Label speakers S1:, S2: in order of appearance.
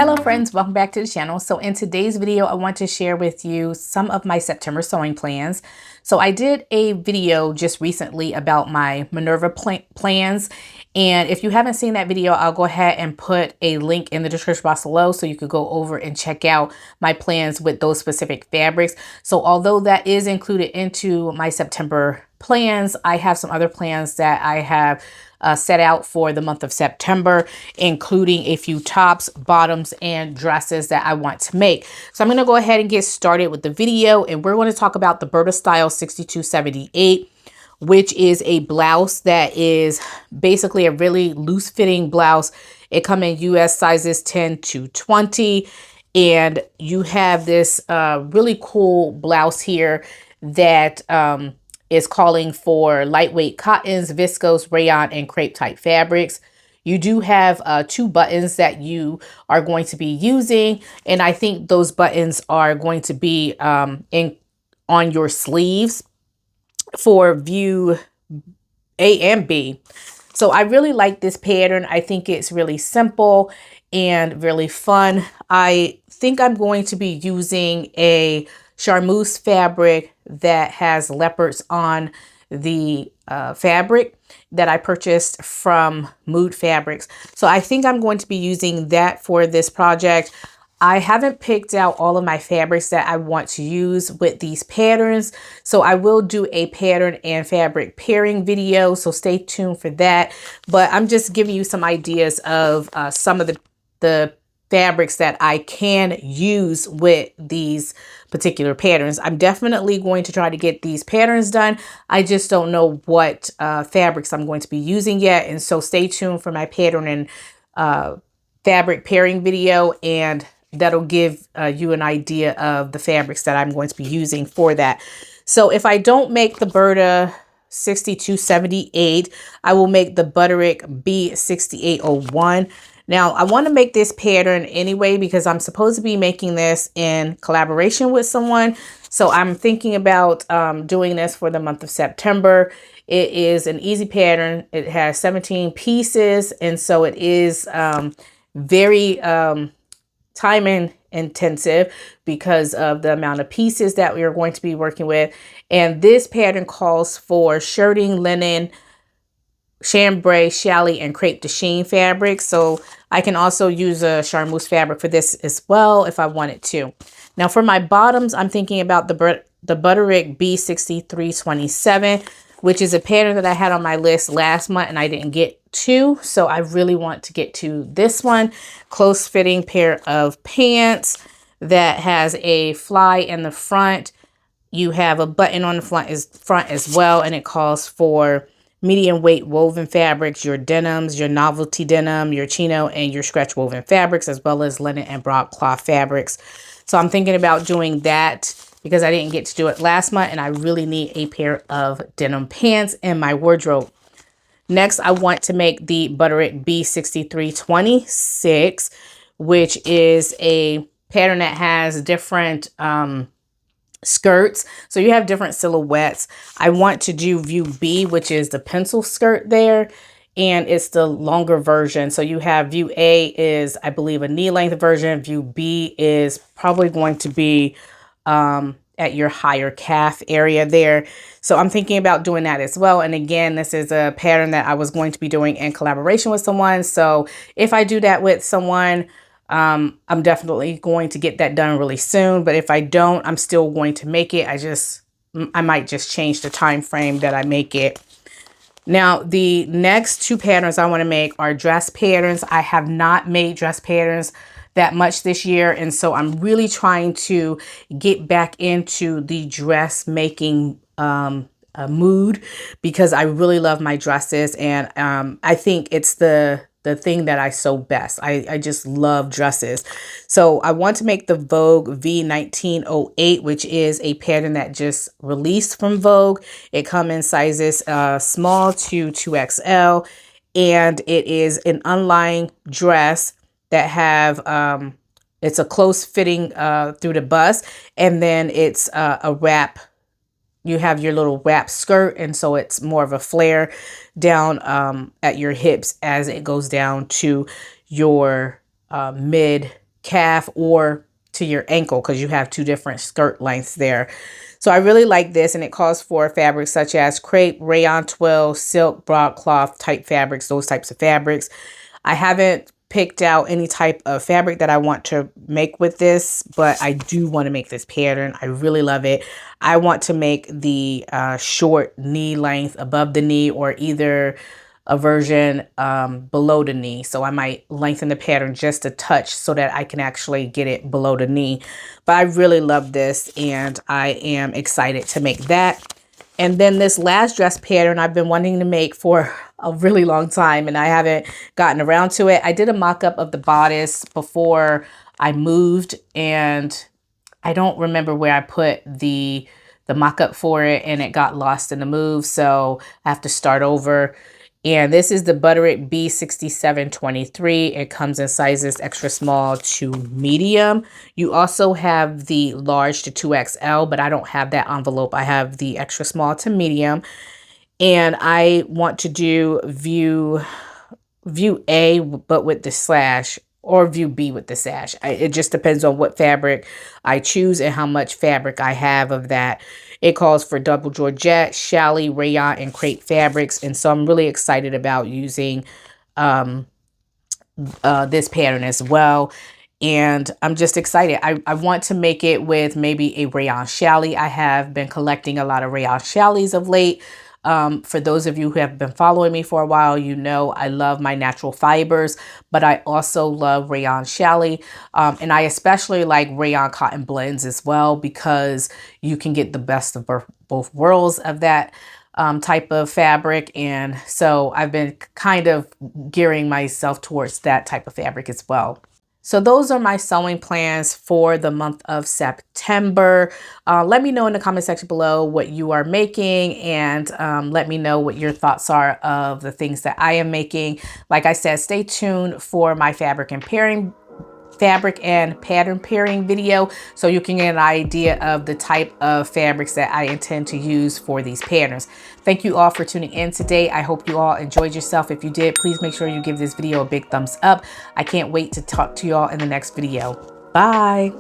S1: Hello friends, welcome back to the channel. So in today's video, I want to share with you some of my September sewing plans. So I did a video just recently about my Minerva plans. And if you haven't seen that video, I'll go ahead and put a link in the description box below so you could go over and check out my plans with those specific fabrics. So although that is included into my September plans, I have some other plans that I have set out for the month of September, including a few tops, bottoms, and dresses that I want to make. So I'm going to go ahead and get started with the video, and we're going to talk about the Butterick Style 6278, which is a blouse that is basically a really loose fitting blouse. It comes in US sizes 10 to 20, and you have this really cool blouse here that is calling for lightweight cottons, viscose, rayon, and crepe type fabrics. You do have 2 buttons that you are going to be using, and I think those buttons are going to be on your sleeves for view A and B. So I really like this pattern. I think it's really simple and really fun. I think I'm going to be using a charmeuse fabric that has leopards on the fabric that I purchased from Mood Fabrics. So I think I'm going to be using that for this project. I haven't picked out all of my fabrics that I want to use with these patterns. So I will do a pattern and fabric pairing video. So stay tuned for that. But I'm just giving you some ideas of some of the fabrics that I can use with these particular patterns. I'm definitely going to try to get these patterns done. I just don't know what fabrics I'm going to be using yet. And so stay tuned for my pattern and fabric pairing video, and that'll give you an idea of the fabrics that I'm going to be using for that. So if I don't make the Butterick 6278, I will make the Butterick B6801. Now, I want to make this pattern anyway because I'm supposed to be making this in collaboration with someone. So I'm thinking about doing this for the month of September. It is an easy pattern. It has 17 pieces, and so it is very time intensive because of the amount of pieces that we are going to be working with. And this pattern calls for shirting, linen, chambray, challis, and crepe de chine fabric. So I can also use a charmeuse fabric for this as well if I wanted to. Now for my bottoms, I'm thinking about the Butterick B6327, which is a pattern that I had on my list last month and I didn't get to. So I really want to get to this one. Close fitting pair of pants that has a fly in the front. You have a button on the front as well, and it calls for medium weight woven fabrics, your denims, your novelty denim, your chino, and your stretch woven fabrics, as well as linen and broadcloth fabrics. So I'm thinking about doing that because I didn't get to do it last month, and I really need a pair of denim pants in my wardrobe. Next, I want to make the Butterick B6326, which is a pattern that has different skirts. So you have different silhouettes. I want to do view B, which is the pencil skirt there, and it's the longer version. So you have view A is, I believe, a knee length version. View B is probably going to be at your higher calf area there. So I'm thinking about doing that as well. And again, this is a pattern that I was going to be doing in collaboration with someone. So if I do that with someone, I'm definitely going to get that done really soon. But if I don't, I'm still going to make it. I might just change the time frame that I make it. Now, the next 2 patterns I want to make are dress patterns. I have not made dress patterns that much this year, and so I'm really trying to get back into the dressmaking mood because I really love my dresses, and I think it's the thing that I sew best. I just love dresses. So I want to make the Vogue V1908, which is a pattern that just released from Vogue. It comes in sizes small to 2XL, and it is an unlined dress that have it's a close fitting through the bust, and then it's a wrap you have your little wrap skirt, and so it's more of a flare down at your hips as it goes down to your mid calf or to your ankle, because you have two different skirt lengths there. So I really like this, and it calls for fabrics such as crepe, rayon twill, silk, broadcloth type fabrics, those types of fabrics. I haven't picked out any type of fabric that I want to make with this, but I do want to make this pattern. I really love it. I want to make the short knee length above the knee, or either a version below the knee. So I might lengthen the pattern just a touch so that I can actually get it below the knee. But I really love this, and I am excited to make that. And then this last dress pattern I've been wanting to make for a really long time, and I haven't gotten around to it. I did a mock-up of the bodice before I moved, and I don't remember where I put the mock-up for it, and it got lost in the move, so I have to start over. And this is the Butterick B6723. It comes in sizes extra small to medium. You also have the large to 2XL, but I don't have that envelope. I have the extra small to medium. And I want to do view A, but with the slash, or view B with the sash. It just depends on what fabric I choose and how much fabric I have of that. It calls for double Georgette, challis, rayon, and crepe fabrics. And so I'm really excited about using this pattern as well. And I'm just excited. I want to make it with maybe a rayon challis. I have been collecting a lot of rayon challis of late. For those of you who have been following me for a while, you know I love my natural fibers, but I also love rayon challis. And I especially like rayon cotton blends as well, because you can get the best of both worlds of that type of fabric. And so I've been kind of gearing myself towards that type of fabric as well. So those are my sewing plans for the month of September. Let me know in the comment section below what you are making, and let me know what your thoughts are of the things that I am making. Like I said, stay tuned for my fabric and pattern pairing video, so you can get an idea of the type of fabrics that I intend to use for these patterns. Thank you all for tuning in today. I hope you all enjoyed yourself. If you did, please make sure you give this video a big thumbs up. I can't wait to talk to you all in the next video. Bye.